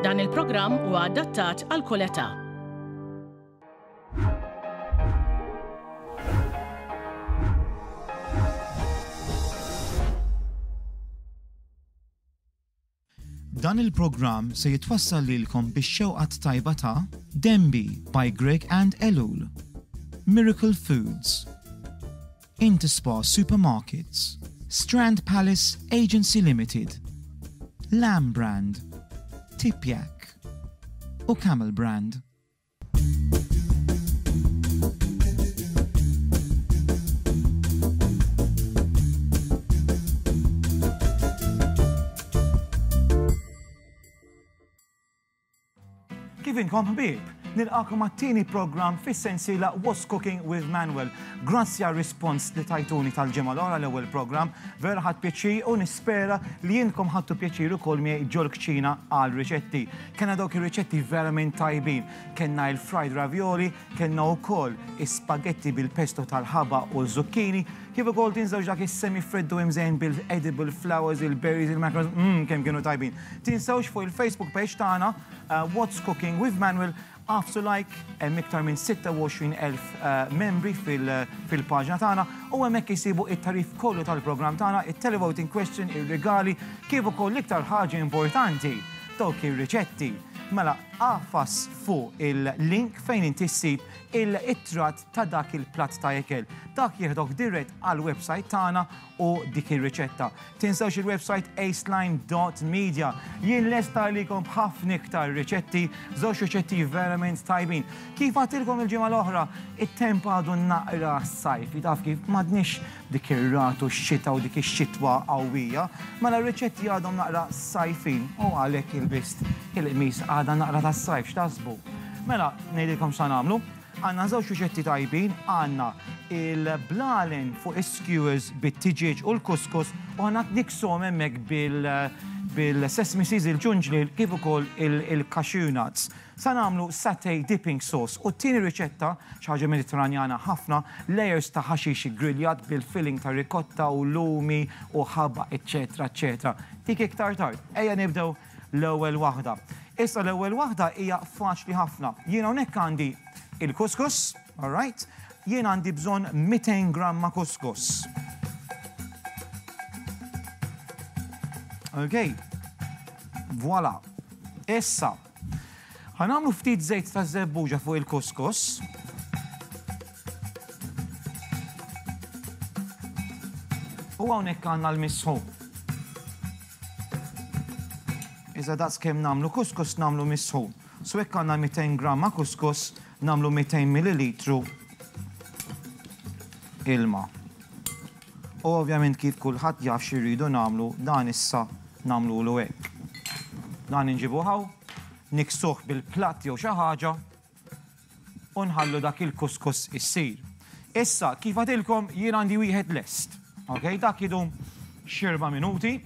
Dan il-programm huwa adattat għal kull età. Dan il-programm se jitwassal lilkom bix-xewqat tajba ta' Dembi by Greg and Elul, Miracle Foods, Interspa Supermarkets, Strand Palace Agency Limited, Lamb Brand, Tipjak u Camel Brand. Kif inkom ħbieb, nilqakom għat-tieni programm fis-sensiela What's Cooking with Manuel. Grazzi għar-rispons li tajtuni tal-ġimgħa l-oħra l-ewwel programm, vera ħadd pjaċir u nispera li jinkom ħadtu pjaċir ukoll miegħi ġol kċina għal riċetti. Kenna dawk ir-riċetti verament tajbin. Kenna il-fried ravioli, kenna wkoll is-spaghetti bil-pesto tal-ħaba u l-zucchini, kif ukoll tinżewġ dak is-semi-freddu imżejn bil-edible flowers, il-berries, il-macros, kemm kienu tajbin. Tinsewx fuq il-Facebook page tagħna What's Cooking with Manuel, għafsu hemm iktar minn 26,000 membri fil-paġna tagħna u hemmhekk isibu it-tarif kollu tal-programm tagħna, it-televoting question, ir-regali, kif ukoll l-iktar ħaġa importanti dawk ir-riċetti. Mela għafas fuq il-link fejn inti ssib il-ittrat ta' dak il-platt ta' ekel. Dak jieħdok dirett għal-website tagħna u dik ir-riċetta. Tinsewx il-website aceline.media. Jien lesta għalikom ħafna iktar riċetti, żewġ riċetti verament tajbin. Kif għatilkom il-ġimgħa l-oħra, it-temp għadu naqra s-sajf, taf kif m'għadniex dik ir-ratu x-xita u dik ix-xitwa qawwija, mela r-riċetti għadhom naqra sajfin u għalhekk il-bist il-qmis għadha naqra tas-sajf x'tasbu. Mela ngħidilkom x'sa nagħmlu. Għanna żewġ riċetti tajbin, għanna il-blalen fuq skewers bit-tiġiġ u l-kuskus u għanna niksom hemmhekk bil-sesame seeds il-ġunġli kif ukoll il-cashew nuts. Sa nagħmlu satay dipping sauce u t-tieni riċetta xi ħaġa mediterranjana ħafna, layers ta' ħaxix griljat bil-filling ta' ricotta u lumi u ħabba, eċetera, eċetera. Dik iktar tard. Ejja nibdew l-ewwel waħda. Issa l-ewwel waħda hija faċli ħafna. Jien hawnhekk għandi il-kuskus, all right? Jien għandi bżonn 200 gramma kuskus. Okay. Voilà. Issa. Ħanamlu ftit żejt ta' żebbuġa fuq il-kuskus. U hawnhekk għandna l-misħu. Iżda daqs kemm nagħmlu kuskus nagħmlu misħu. So hekk għandna 200 gramma kuskus namlu 200 millilitru ilma. U ovvjament kif kulħadd jaf x'irridu nagħmlu dan issa nagħmlu hekk. Dan inġibu hawn, niksuh bil-platt jew xi ħaġa u nħallu dak il-kuskus issir. Issa kif għadilkom jien għandi wieħed lest. Okay, dak jidum xi minuti.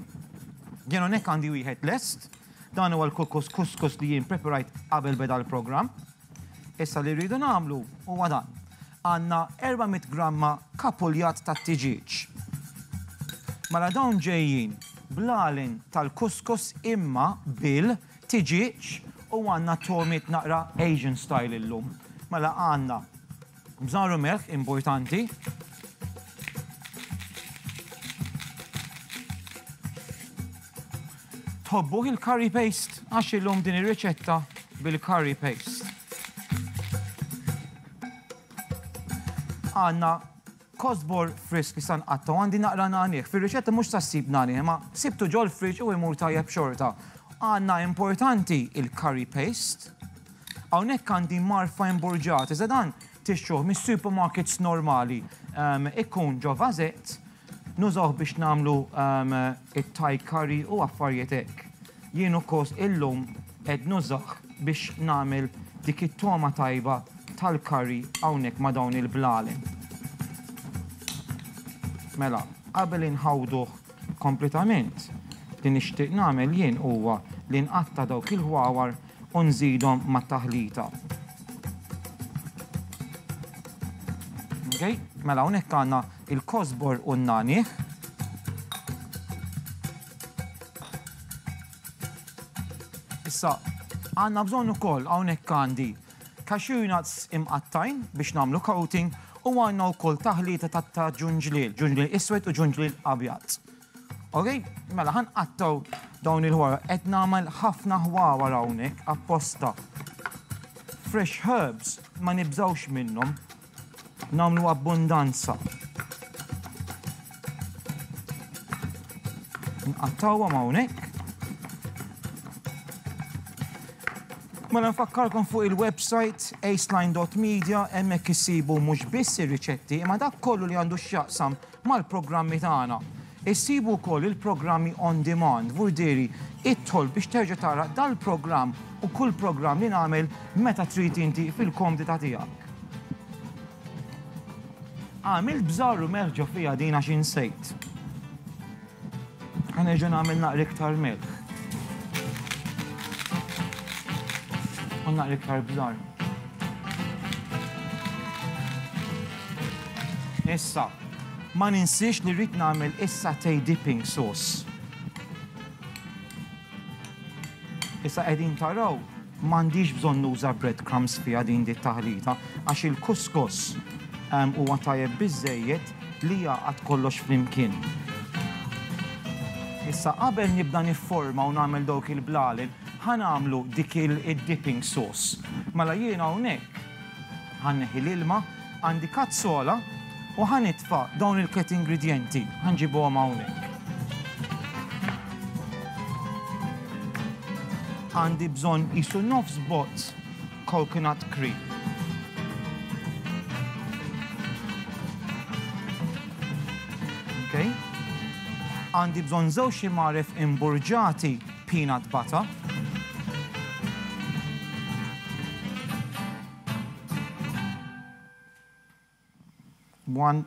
Jien hawnhekk għandi wieħed lest. Dan huwa l-kuskus li jien preparajt qabel beda l-programm. Issa li rridu nagħmlu huwa dan. Għandna 400 gramma kapuljat ta' tiġiġ. Mela dawn ġejjin blalen tal-kuskus imma bil-tiġiġ u għandna tomit naqra Asian style illum. Mela għandna bżarru melħ importanti. Tħobbuh il-curry paste għax illum din ir-riċetta bil-curry paste. Għanna kosbor frisk li san qatta għandi naqra nanieħ. Fil-riċetta mux tassib nanieħ, ma sibtu ġol friġ u imur tajjeb xorta. Għanna importanti il-curry paste. Hawnhekk għandi marfa imburġat. Iżda dan tixtruh mis-supermarkets normali. Ikkun ġo vażett, nużawh biex nagħmlu it-Thai curry u affarijiet hekk. Jien ukoll illum qed nużah biex nagħmel dik it-toma tajba tal-curry hawnhekk ma' dawn il-blalen. Mela, qabel inħawduh kompletament, li nixtieq nagħmel jien huwa li nqatta dawk il-ħwawar u nżidhom mat-taħlita. Okay? Mela hawnhekk għandna il-kosbor u n-nanieħ. Issa Għanna bżonn ukoll hawnhekk għandi cashew nuts imqattajn biex nagħmlu coating u għandna wkoll taħlita ta' ġunġliel, ġunġliel iswed u ġunġliel abjad. Okay? Mela ħanqattaw dawn il-ħwara qed nagħmel ħafna ħwawar hawnhekk apposta. Fresh herbs ma nibżawx minnhom, nagħmlu abbundanza. Nqattawhom hawnhekk. Mela nfakkarkom fuq il-website aceline.media hemmhekk issibu mhux biss ir-riċetti imma dak kollu li għandu x'jaqsam mal-programmi tagħna. Issibu wkoll il-programmi on demand, vurdieri idħol biex terġa' tara dal-programm u kull programm li nagħmel meta trid inti fil-komdita tiegħek. Għamil bżarru melġo fija din għax insejt. Ħanerġa' nagħmel naqra iktar melħ. U naqra iktar bżarru. Issa, ma ninsiex li rrid nagħmel is-satay dipping sauce. Issa qegħdin taraw m'għandix bżonn nuża breadcrumbs fiha din it-taħlita għax il-kuskus huwa tajjeb biżżejjed li jaqgħad kollox flimkien. Issa qabel nibda nifforma u nagħmel dawk il-blalin, ħanagħmlu dik il-dipping sauce. Mela jiena hawnhekk ħanneħi l-ilma, għandi kazzola u ħanitfa' dawn il-ket ingredienti, ħanġibuhom hawnhekk. Għandi bżonn qisu nofs bott coconut cream. Okay? Għandi bżonn żewġ imaref imburġati peanut butter. One.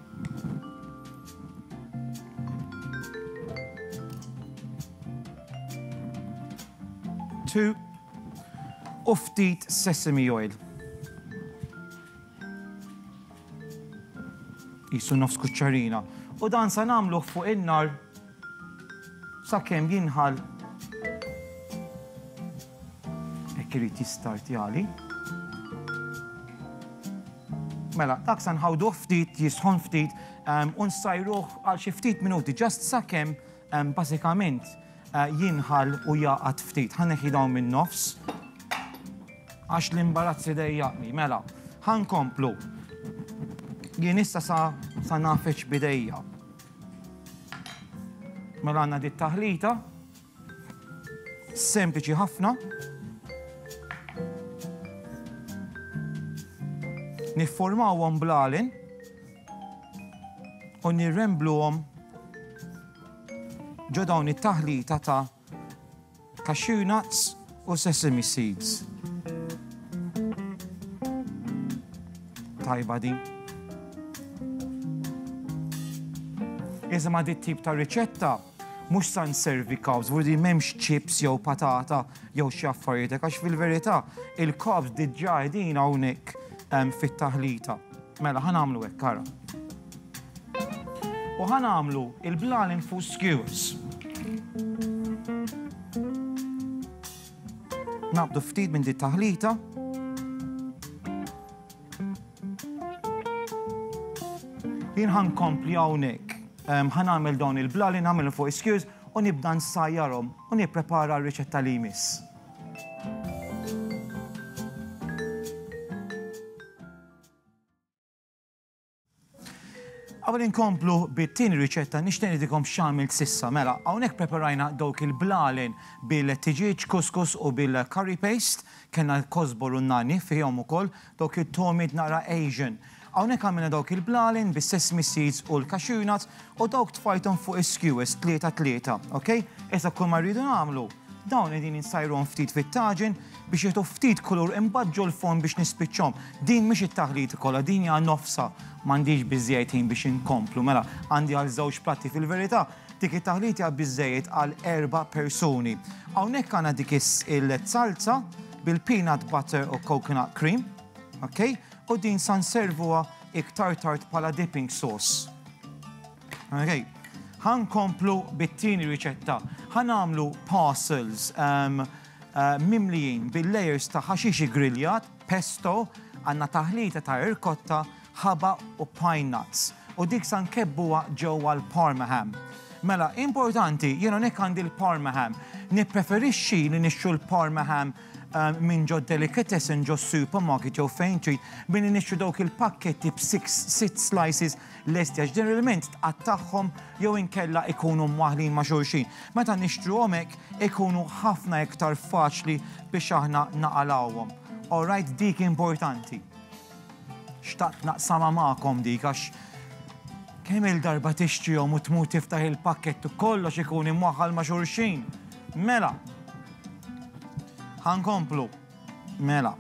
Two. U ftit sesame oil. Qisu nofs kuċċarina. U dan sa nagħmluh fuq in-nar sakemm jinħal hekk irid jistartjali. Mela, dak sa nħawduh ftit, jisħon ftit, u nsajruh għal xi ftit minuti, ġast sakemm bażikament jinħal u jaqgħad ftit. Ħanneħi dawn min-nofs għax l-imbarazzi dejjaqni. Mela, ħankomplu. Jien issa sa nafeċ bidejja. Mela għandna dit taħlita, sempliċi ħafna. Nifformawhom blalin u nirrembluhom ġo dawn it-taħlita ta' cashew nuts u sesame seeds. Tajba din. Iżda ma' dit tip ta' riċetta mhux sa nservi carbs, vurdi m'hemmx chips jew patata jew xi affarijiet għax fil-verità il-carbs diġà qegħdin hawnhekk fit-taħlita. Mela, ħanamlu hekk kara. U ħanamlu il-blalin fuq skewers. Naqbdu ftit minn di taħlita. Jien ħankompli hawnhekk. Ħanamel dawn il-blalin, nagħmel fuq skewers u nibda nsajjarhom u nipprepara r-riċetta li jmiss. Qabel inkomplu bit-tieni riċetta nixtieq nidilkom x'għamilt sissa. Mela, hawnhekk preparajna dawk il-blalin bil-tiġiġ kuskus u bil-curry paste, kellna l-kosbor u n-nani fihom ukoll, dawk it-tomit naqra Asian. Hawnhekk għamilna dawk il-blalin bis-sesame seeds u l-cashew nuts u dawk tfajthom fuq is-skewers tlieta, okay? Issa kull ma rridu nagħmlu dawn qegħdin insajruhom ftit fit-taġin biex jagħtu ftit kulur imbaġġu l-fond biex nispiċċhom. Din mhix it-taħlit kollha, din hija nofsa m'għandix biżżejjed ħin biex inkomplu. Mela, għandi għal żewġ platti fil-verità, dik it-taħlit hija biżżejjed għal 4 persuni. Hawnhekk għandna dik il-salsa bil-peanut butter u coconut cream, okay? U din sa nservuha iktar tard bħala dipping sauce. Okay. Ħankomplu bit-tieni riċetta. Ħanamlu parcels, mimlijin bil-layers ta' ħaxixi griljat, pesto, għandna taħlita ta' ricotta, ħaba u pine nuts. U dik san kebbuha ġewwa l-Parma ham. Mela, importanti, jiena nek għandi l-Parma ham. Nippreferixxi li nixxu l-Parma ham minn ġo delicatessen ġo supermarket jew fejn trid billi nixxu dawk il-pakketti b'6 slices lesti għax ġeneralment tqattagħhom jew inkella ikunu mwaħlin ma' xulxin. Meta nixtruhom hekk ikunu ħafna iktar faċli biex aħna naqalawhom. All right, dik importanti. Xtaqt naqsama magħkom dik għax kemm il-darba tixtrihom u tmur tiftaħ il-pakkett u kollox ikun imwaħħal ma' xulxin. Mela, ħankomplu. Mela.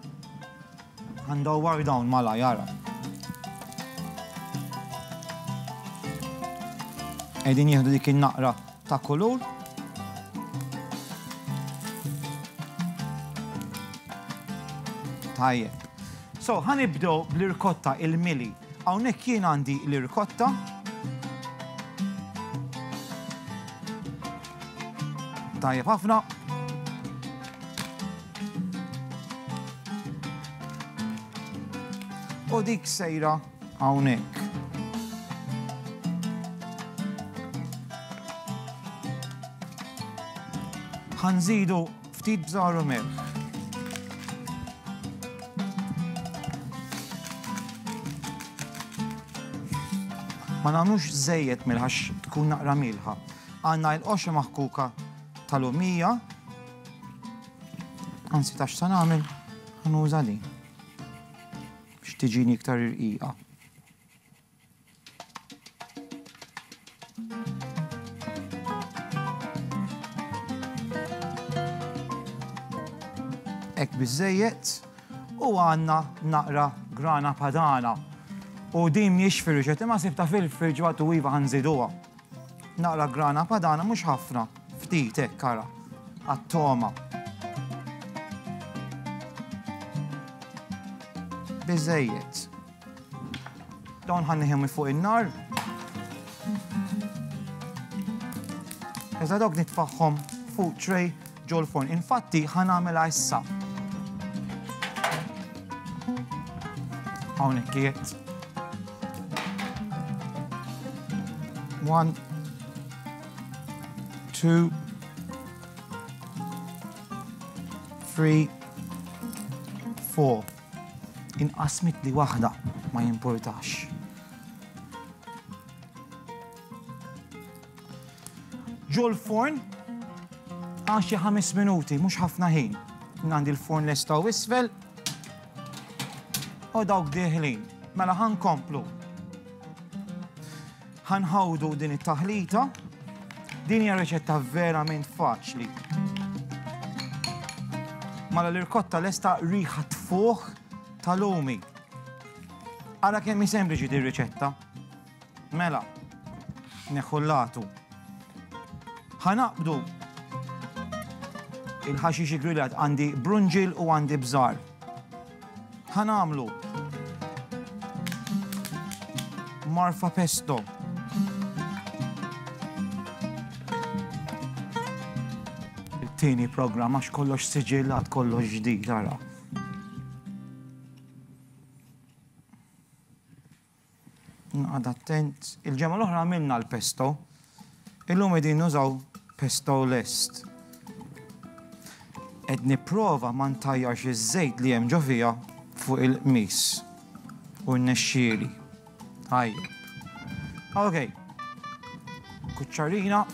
Ħandawwar dawn mala, jara. Qegħdin jieħdu dik in-naqra ta' kulur. Tajjeb. So, ħanibdew bl-ricotta il-mili. Hawnhekk jien għandi l-ricotta. Tajjeb ħafna. U dik sejra hawnhekk. Ħanżidu ftit bżar u milħ. Ma nagħmlux żejjed milħ għax tkun naqra milħa. Għandna l-qoxa maħkuka tal-umija. Anzi tax se nagħmel ħanuża din. Tiġini iktar irqiqa. Hekk biżżejjed u għandna naqra grana padana. U din mhijiex fir-riċetta ma sibta fil-friġ waqt u iva ħanżiduha. Naqra grana padana mhux ħafna, ftit hekk kara, għat-toma. Biżżejjed. Dawn ħanniħem fuq in-nar. Iżda dawk nitfaħħom fuq tray ġo l-forn. Infatti ħanagħmilha issa. Hawnhekk qiegħed. 1, 2, 3, 4. Inqasmit li waħda ma jimportax. Ġo l-forn għal xi 5 minuti, mhux ħafna ħin. Għandi l-forn lesta u isfel u dawk dieħlin. Mela ħankomplu. Ħanħawdu din it-taħlita. Din hija riċetta verament faċli. Mela l-ricotta lesta riħa tfuħ tal-lumi. Ara kemm sempliċi di riċetta. Mela, neħu l-latu. Ħanaqbdu il-ħaxixi griljat għandi brunġil u għandi bżar. Ħanamlu marfa pesto. Il-tieni programm għax kollox siġillat, kollox ġdid, ara. Għad attent, il-ġemma l-oħra għamilna l-pesto, illum qegħdin nużaw pesto lest. Qed nipprova ma ntajjarx iż-żejt li hemm ġo fiha fuq il-qmis u nnexxieli. Tajjeb. Okej. Kuċċarina.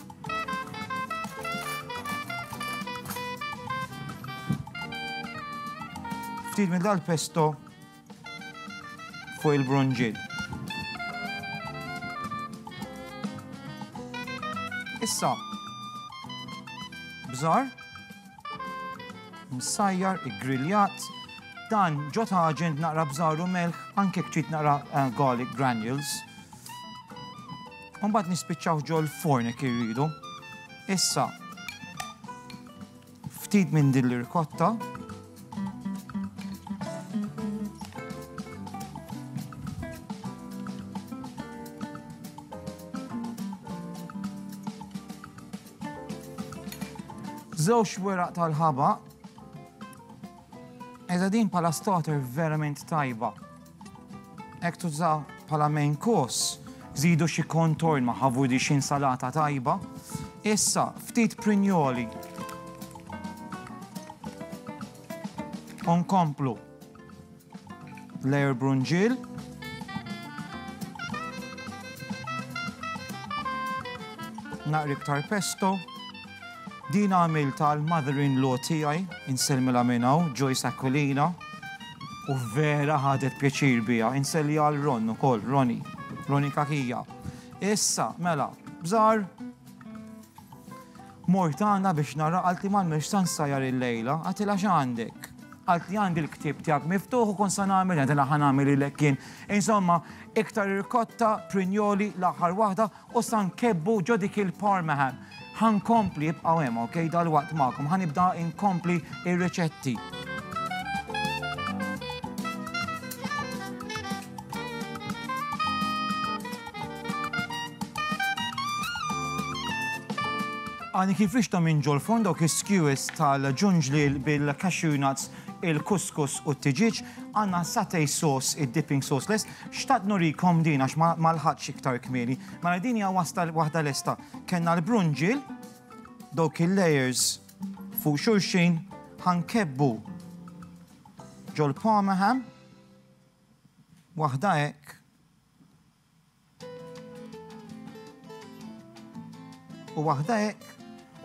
Ftit minn dal-pesto fuq il-brunġil. Issa, bżar, msajjar, griljat, dan ġo taġent naqra bżar u melħ, anke kċit naqra garlic granules. Mbagħad nispiċċaw ġo l-forn jekk irridu. Issa, ftit minn din l-ricotta. Żewġ weraq tal-ħaba Eżda din pala starter verament tajba. Ek tuża pala main course, zidu xi kontorn ma' ħavudi xi insalata tajba. Issa, ftit prinjoli. Unkomplu. Layer brunġil. Naqri iktar pesto. Din għamil tal-mother-in-law tiegħi, inselmila minnaw, Joyce Aquilina, u vera ħadet pjaċir bija, inselli għal Ron ukoll, Roni Kakija. Issa, mela, bżar, mortana biex nara għalti mal-mex sansajjar il-lejla, għatila x'għandek. Għalti għandi l-ktib tiegħek miftuħ u kon sa nagħmel għandila ħanamil il-lekkien. Insomma, iktar ricotta, prinjoli, l-aħħar waħda u san kebbu ġodik il-Parm ħankompli jibqaw hemm, okej, dal-waqt magħkom, ħanibda inkompli ir-riċetti. Għani kif rixta minn ġol fond dawk skewers tal-ġunġli bil-cashew nuts, il-kuskus u t-tiġiġ, għanna satay sauce, il-dipping sauce less, xtaqt nurikom din għax mal-ħadx iktar kmini. Mela din hija waħda lesta. Kenna l-brunġil, dawk il-layers fuq xulxin, ħankebbu ġol Parm, waħda hekk. U waħda hekk.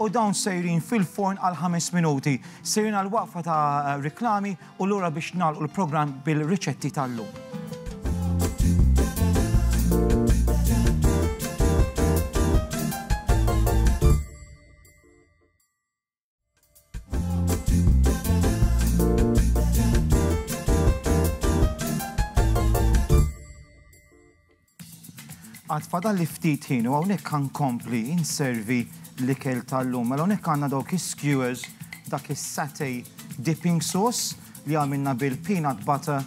U dawn sejrin fil-forn għal 5 minuti. Sejrin għal waqfa ta' reklami u l-ura biex nagħlqu l-programm bil-riċetti tal-lum. Għad fadal li ftit ħin u hawnhekk ħankompli inservi l-ikel tal-lum. Mela hawnhekk għandna dawk skewers, dak is-satay dipping sauce li għamilna bil-peanut butter,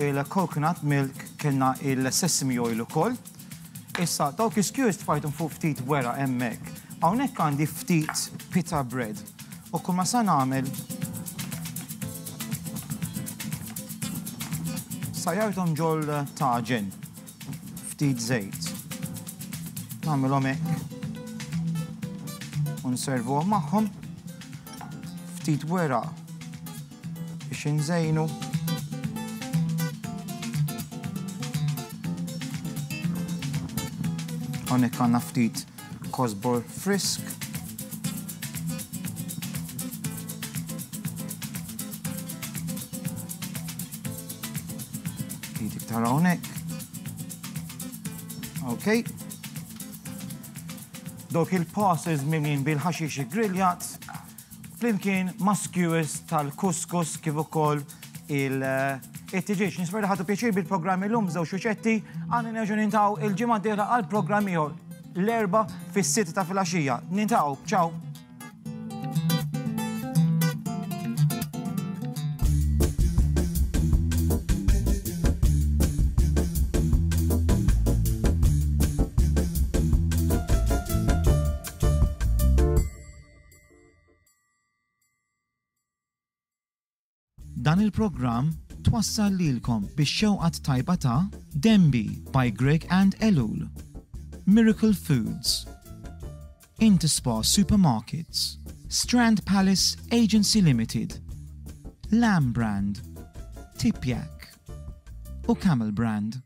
il-coconut milk, kellna il-sesame oil ukoll. Issa dawk skewers tfajtum fuq ftit wera hemmhekk. Hawnhekk għandi ftit pita bread. U kull ma sa nagħmel sajjarthom ġol taġen, ftit żejt. Nagħmilhom hekk. Unservu magħhom ftit wera biex inżejnu. Hawnhekk għandna ftit kosbor frisk. Ftit iktar hawnhekk. Okay. Dawk il-parcels mimlin bil-ħaxix griljat, flimkien ma' skewers tal-kuskus kif ukoll il-tiġiġ. Nispera ħadu pjaċir bil-programm illum żewġ riċetti, għandna nerġgħu nintaw il-ġimgħa d-dieħla għall-programm ieħor l-erba' fis-6 ta' filgħaxija. Nintaw, ciao. Dan il-programm twassal lilkom bix-xewqat tajba ta' Dembi by Greg and Elul, Miracle Foods, Interspa Supermarkets, Strand Palace Agency Limited, Lamb Brand, Tipjak u Camel Brand.